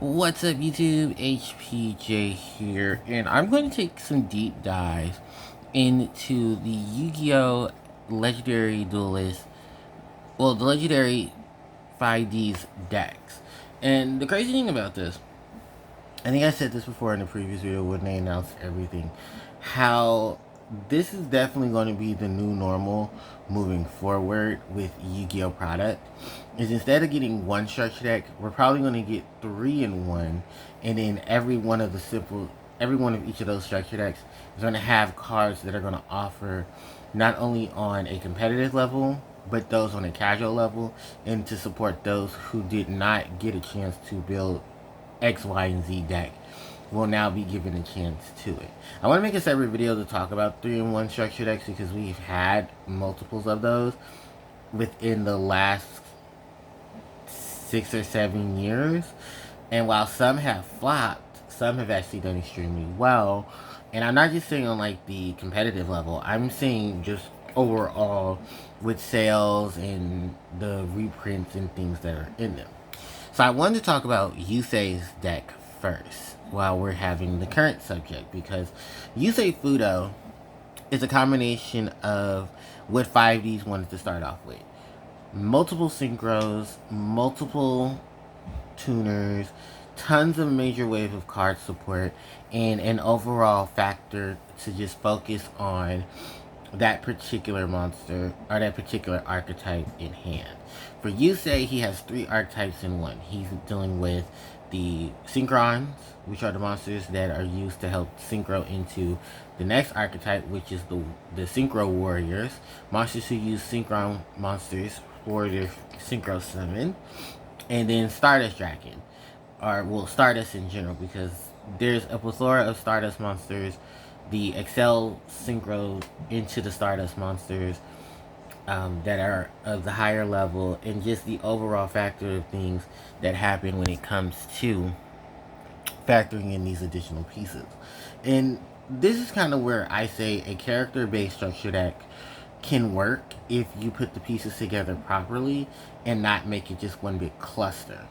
What's up YouTube, HPJ here, and I'm going to take some deep dives into the Yu-Gi-Oh! Legendary Duelist, the Legendary 5D's decks. And the crazy thing about this, I think I said this before in the previous video when they announced everything, how this is definitely going to be the new normal moving forward with Yu-Gi-Oh product. Is instead of getting one structure deck, we're probably going to get 3 in one, and then every one of each of those structure decks is going to have cards that are going to offer not only on a competitive level, but those on a casual level, and to support those who did not get a chance to build X, Y, and Z deck will now be given a chance to it. I want to make a separate video to talk about 3-in-1 structure decks because we've had multiples of those within the last 6 or 7 years. And while some have flopped, some have actually done extremely well. And I'm not just saying on like the competitive level, I'm saying just overall with sales and the reprints and things that are in them. So I wanted to talk about Yusei's deck first while we're having the current subject, because Yusei Fudo is a combination of what 5Ds wanted to start off with. Multiple synchros, multiple tuners, tons of major wave of card support, and an overall factor to just focus on that particular monster or that particular archetype in hand. For Yusei, he has 3 archetypes in one. He's dealing with the Synchrons, which are the monsters that are used to help synchro into the next archetype, which is the Synchro Warriors, monsters who use Synchron monsters for their Synchro summon, and then Stardust Dragon, or well, Stardust in general, because there's a plethora of Stardust monsters. The Excel synchro into the Stardust monsters that are of the higher level, and just the overall factor of things that happen when it comes to factoring in these additional pieces. And this is kind of where I say a character-based structure deck can work if you put the pieces together properly and not make it just one big cluster.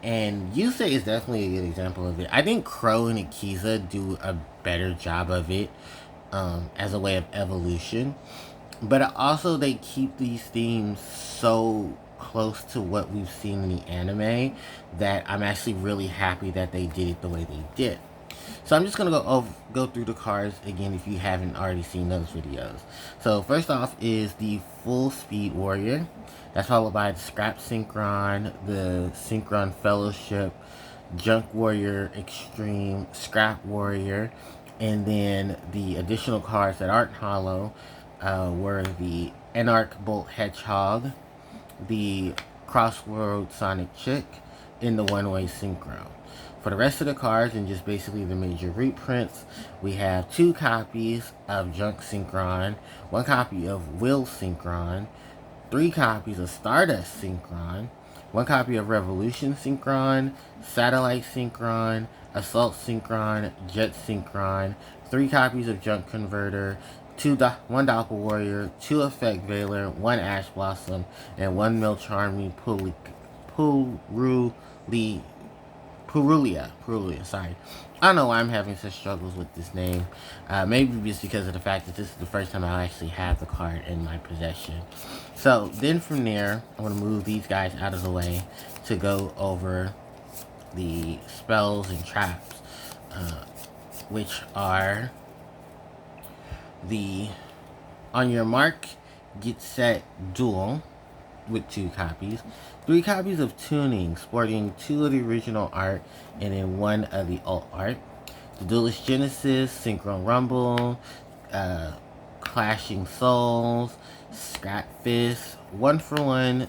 And Yusei is definitely a good example of it. I think Crow and Akiza do a better job of it as a way of evolution. But also they keep these themes so close to what we've seen in the anime that I'm actually really happy that they did it the way they did. So I'm just going to go through the cards again if you haven't already seen those videos. So first off is the Full Speed Warrior. That's followed by the Scrap Synchron, the Synchron Fellowship, Junk Warrior Extreme, Scrap Warrior, and then the additional cards that aren't hollow were the Anarch Bolt Hedgehog, the Crossroad Sonic Chick, and the One-Way Synchro. For the rest of the cards and just basically the major reprints, we have 2 copies of Junk Synchron, 1 copy of Will Synchron, 3 copies of Stardust Synchron, 1 copy of Revolution Synchron, Satellite Synchron, Assault Synchron, Jet Synchron, 3 copies of Junk Converter, 1 Doppel Warrior, 2 Effect Veiler, 1 Ash Blossom, and 1 Milcharmy Purulia, sorry. I don't know why I'm having such struggles with this name. Maybe it's because of the fact that this is the first time I actually have the card in my possession. So then from there, I'm going to move these guys out of the way to go over the spells and traps, which are the On Your Mark, Get Set, Duel, with 2 copies, 3 copies of Tuning, sporting 2 of the original art and then 1 of the alt art, the Duelist Genesis, Synchron Rumble, Clashing Souls, Scrap Fist, 1-for-1,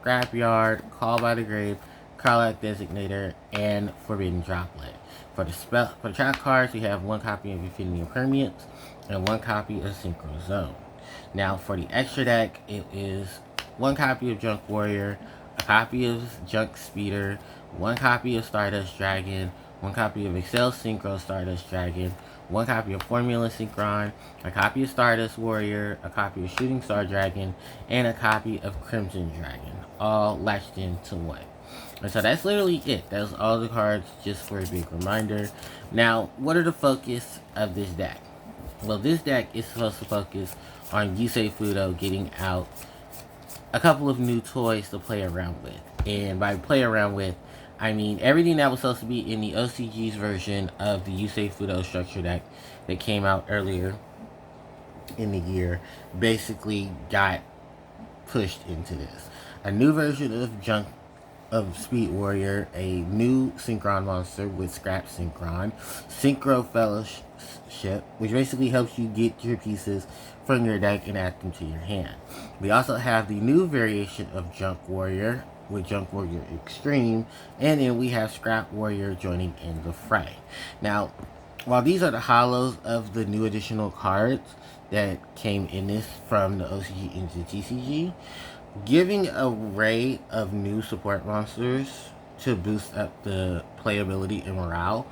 Scrapyard, Call by the Grave, Karlach Designator, and Forbidden Droplet. For the trap cards, we have 1 copy of Infinity Impermeance and 1 copy of Synchro Zone. Now for the extra deck, it is 1 copy of Junk Warrior, a copy of Junk Speeder, 1 copy of Stardust Dragon, 1 copy of Excel Synchro Stardust Dragon, 1 copy of Formula Synchron, a copy of Stardust Warrior, a copy of Shooting Star Dragon, and a copy of Crimson Dragon, all latched into 1. And so that's literally it. That's all the cards, just for a big reminder. Now, what are the focus of this deck? Well, this deck is supposed to focus on Yusei Fudo getting out a couple of new toys to play around with. And by play around with, I mean everything that was supposed to be in the OCG's version of the Yusei Fudo structure deck that came out earlier in the year basically got pushed into this. A new version of Speed Warrior, a new Synchron monster with Scrap Synchron, Synchro Fellowship, which basically helps you get your pieces from your deck and add them to your hand. We also have the new variation of Junk Warrior with Junk Warrior Extreme, and then we have Scrap Warrior joining in the fray. Now, while these are the hollows of the new additional cards that came in this from the OCG into TCG, giving an array of new support monsters to boost up the playability and morale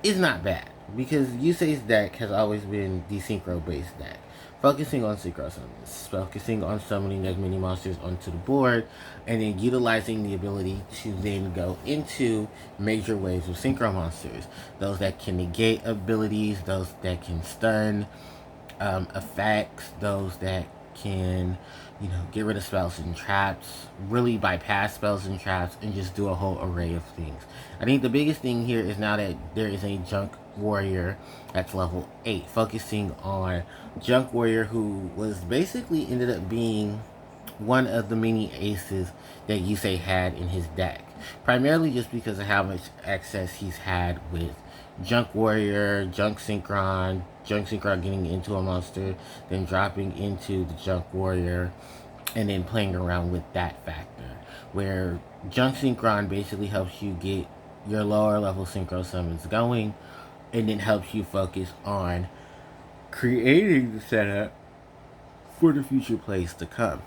is not bad, because Yusei's deck has always been the synchro based deck, focusing on synchro summons, focusing on summoning as many monsters onto the board, and then utilizing the ability to then go into major waves of synchro monsters, those that can negate abilities, those that can stun effects, those that can, get rid of spells and traps, really bypass spells and traps, and just do a whole array of things. I think the biggest thing here is now that there is a Junk Warrior that's level 8, focusing on Junk Warrior, who was basically ended up being one of the many aces that Yusei had in his deck, primarily just because of how much access he's had with Junk Warrior, Junk Synchron getting into a monster, then dropping into the Junk Warrior, and then playing around with that factor, where Junk Synchron basically helps you get your lower level synchro summons going, and then helps you focus on creating the setup for the future plays to come.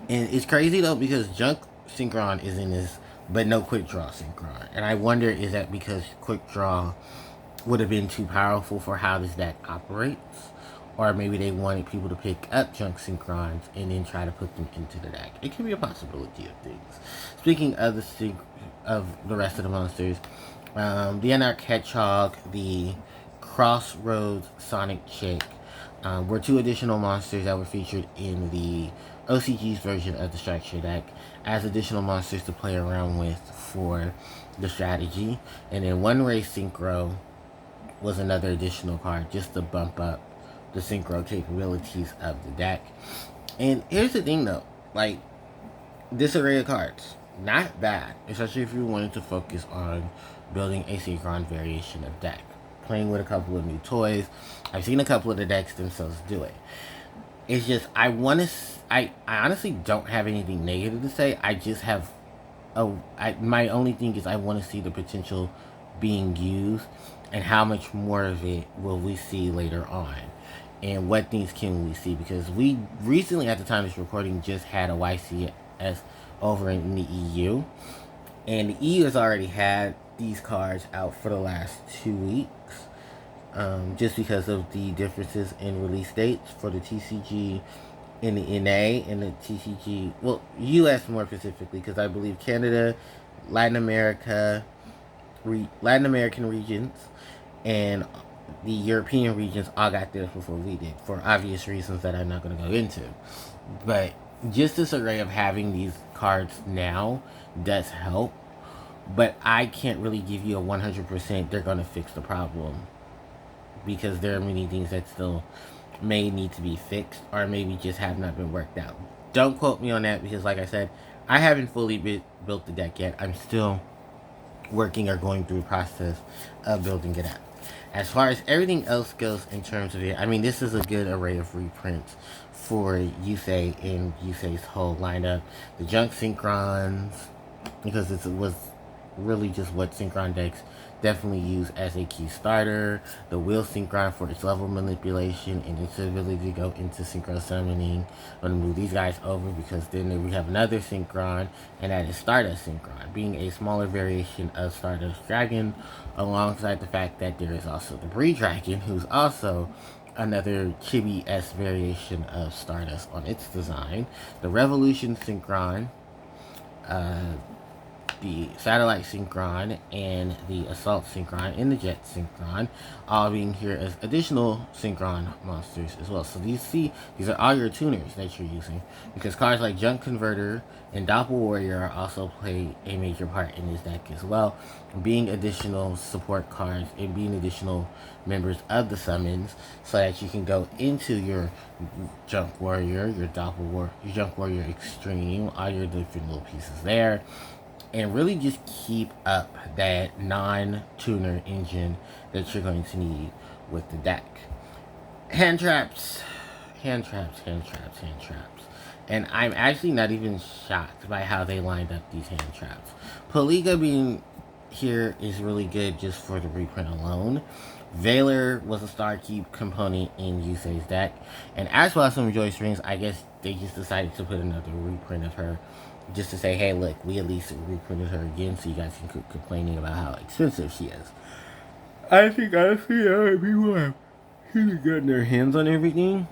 And it's crazy though, because Junk Synchron is in this, but no Quick Draw Synchron. And I wonder, is that because Quick Draw would have been too powerful for how this deck operates? Or maybe they wanted people to pick up Junk Synchrons and then try to put them into the deck. It could be a possibility of things. Speaking of the rest of the monsters, the Anarch Hedgehog, the Crossroads Sonic Chick, were two additional monsters that were featured in the OCG's version of the structure deck as additional monsters to play around with for the strategy. And then One Ray Synchro was another additional card just to bump up the synchro capabilities of the deck. And here's the thing though, like, this array of cards, not bad, especially if you wanted to focus on building a synchron variation of deck, playing with a couple of new toys. I've seen a couple of the decks themselves do it. It's just, I honestly don't have anything negative to say. I just have my only thing is I want to see the potential being used, and how much more of it will we see later on, and what things can we see, because we recently, at the time of this recording, just had a YCS over in the EU, and the EU has already had these cards out for the last 2 weeks, just because of the differences in release dates for the TCG in the NA and the TCG, well, US more specifically, because I believe Canada, Latin American regions, and the European regions all got theirs before we did, for obvious reasons that I'm not going to go into. But just this array of having these cards now does help, but I can't really give you a 100% they're going to fix the problem, because there are many things that still may need to be fixed, or maybe just have not been worked out. Don't quote me on that, because like I said, I haven't fully built the deck yet. I'm still working or going through the process of building it up. As far as everything else goes in terms of it, I mean, this is a good array of reprints for Yusei and Yusei's whole lineup. The Junk Synchrons, because it was really just what Synchron decks definitely use as a key starter. The Wheel Synchron for its level manipulation and its ability to go into Synchro Summoning. I'm going to move these guys over, because then we have another Synchron, and that is Stardust Synchron, being a smaller variation of Stardust Dragon, alongside the fact that there is also the Bree Dragon, who's also another Chibi-esque variation of Stardust on its design. The Revolution Synchron, the satellite synchron and the assault synchron and the jet synchron, all being here as additional synchron monsters as well. So these are all your tuners that you're using, because cards like Junk Converter and Doppel Warrior also play a major part in this deck as well, being additional support cards and being additional members of the summons, so that you can go into your Junk Warrior, your your Junk Warrior Extreme, all your different little pieces there, and really just keep up that non-tuner engine that you're going to need with the deck. Hand traps, hand traps, hand traps, hand traps. And I'm actually not even shocked by how they lined up these hand traps. Poliga being here is really good just for the reprint alone. Valor was a star keep component in Yusei's deck. And as well as some Joyce Rings, I guess they just decided to put another reprint of her, just to say, hey, look, we at least reprinted her again, so you guys can quit complaining about how expensive she is. I think honestly, people have really gotten their hands on everything.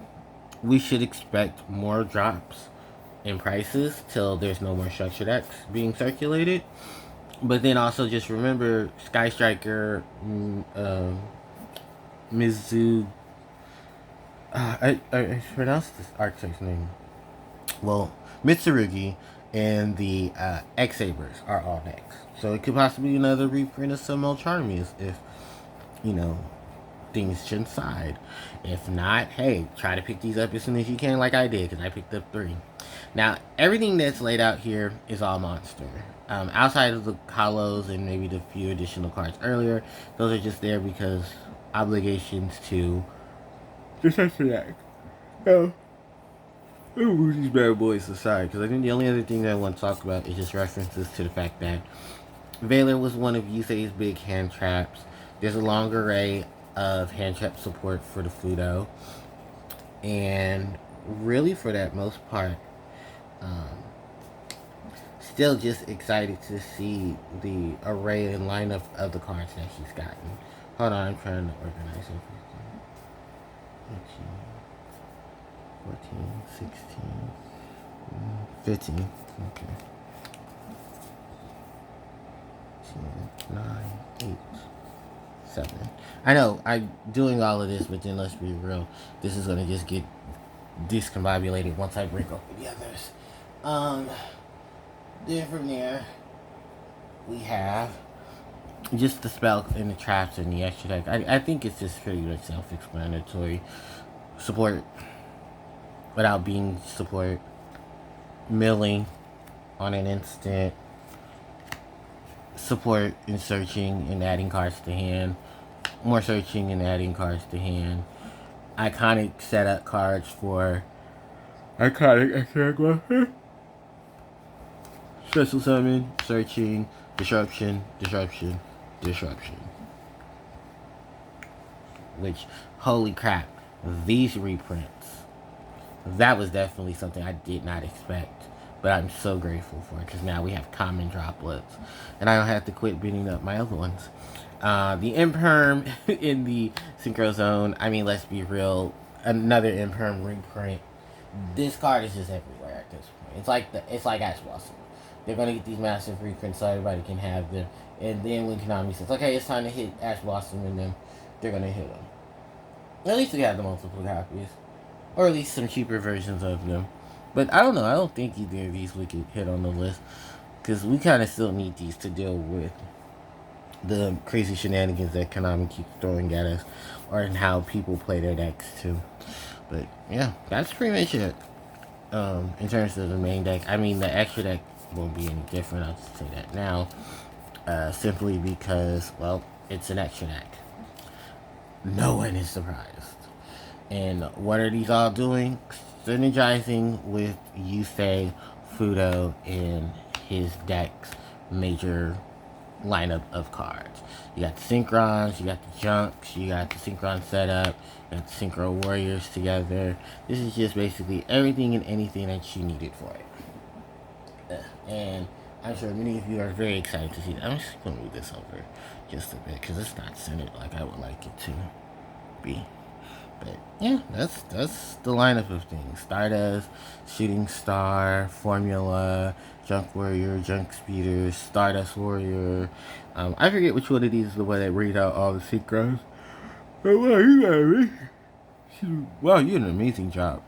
We should expect more drops in prices till there's no more structured decks being circulated. But then also just remember, Sky Striker, Mizu. I pronounced this archetype's name. Well, Mitsurugi and the X-Sabers are all next. So it could possibly be another reprint of some old Charmies if, you know, things should side. If not, hey, try to pick these up as soon as you can, like I did, because I picked up 3. Now, everything that's laid out here is all monster. Outside of the hollows and maybe the few additional cards earlier, those are just there because obligations to just have to act. Oh. I'll move these bad boys aside, because I think the only other thing that I want to talk about is just references to the fact that Valor was one of Yusei's big hand traps. There's a long array of hand trap support for the Fudo. And really, for that most part, still just excited to see the array and lineup of the cards that she's gotten. Hold on, I'm trying to organize everything. 14, 16, 15. Okay. 9, 8, 7. I know I'm doing all of this, but then let's be real. This is going to just get discombobulated once I break open the others. Then from there, we have just the spell and the traps and the extra deck. I think it's just pretty much self-explanatory. Support without being support. Milling on an instant. Support in searching and adding cards to hand. More searching and adding cards to hand. Iconic setup cards for iconic attack. Special summon, searching, disruption, disruption, disruption. Which, holy crap, these reprints. That was definitely something I did not expect. But I'm so grateful for it, because now we have common droplets. And I don't have to quit beating up my other ones. The Imperm in the Synchro Zone. I mean, let's be real. Another Imperm reprint. This card is just everywhere at this point. It's like Ash Blossom. They're gonna get these massive reprints so everybody can have them. And then when Konami says, okay, it's time to hit Ash Blossom and them, they're gonna hit them. At least we have the multiple copies. Or at least some cheaper versions of them. But I don't know. I don't think either of these we could hit on the list. Because we kind of still need these to deal with the crazy shenanigans that Konami keeps throwing at us. Or in how people play their decks too. But yeah, that's pretty much it. In terms of the main deck. I mean, the extra deck won't be any different. I'll just say that now. Simply because, well, it's an extra deck. No one is surprised. And what are these all doing? Synergizing with Yusei Fudo in his deck's major lineup of cards. You got the Synchrons, you got the Junks, you got the Synchron setup, you got the Synchro Warriors together. This is just basically everything and anything that you needed for it. And I'm sure many of you are very excited to see that. I'm just going to move this over just a bit because it's not centered like I would like it to be. But yeah, that's the lineup of things. Stardust, Shooting Star, Formula, Junk Warrior, Junk Speeder, Stardust Warrior. I forget which one of these is the one that reads out all the synchros. But wow, you got me. Wow, you did an amazing job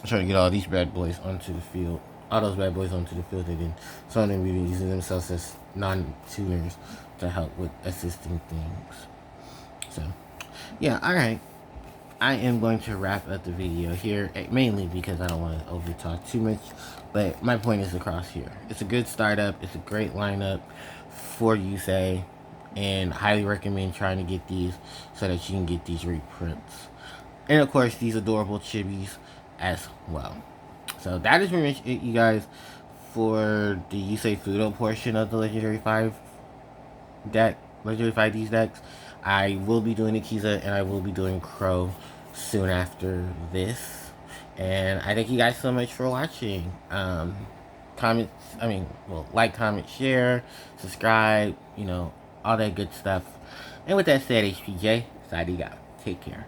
trying to get all these bad boys onto the field. All those bad boys onto the field, and then some of them even using themselves as non-tuners to help with assisting things. So, yeah, alright. I am going to wrap up the video here, mainly because I don't want to over talk too much. But my point is across here. It's a good startup. It's a great lineup for Yusei, and highly recommend trying to get these so that you can get these reprints. And of course, these adorable chibis as well. So that is pretty much it, you guys, for the Yusei Fudo portion of the Legendary 5 deck, Legendary 5D's decks. I will be doing Akiza and I will be doing Crow soon after this. And I thank you guys so much for watching. Like, comment, share, subscribe, all that good stuff. And with that said, HPJ, signing out. Take care.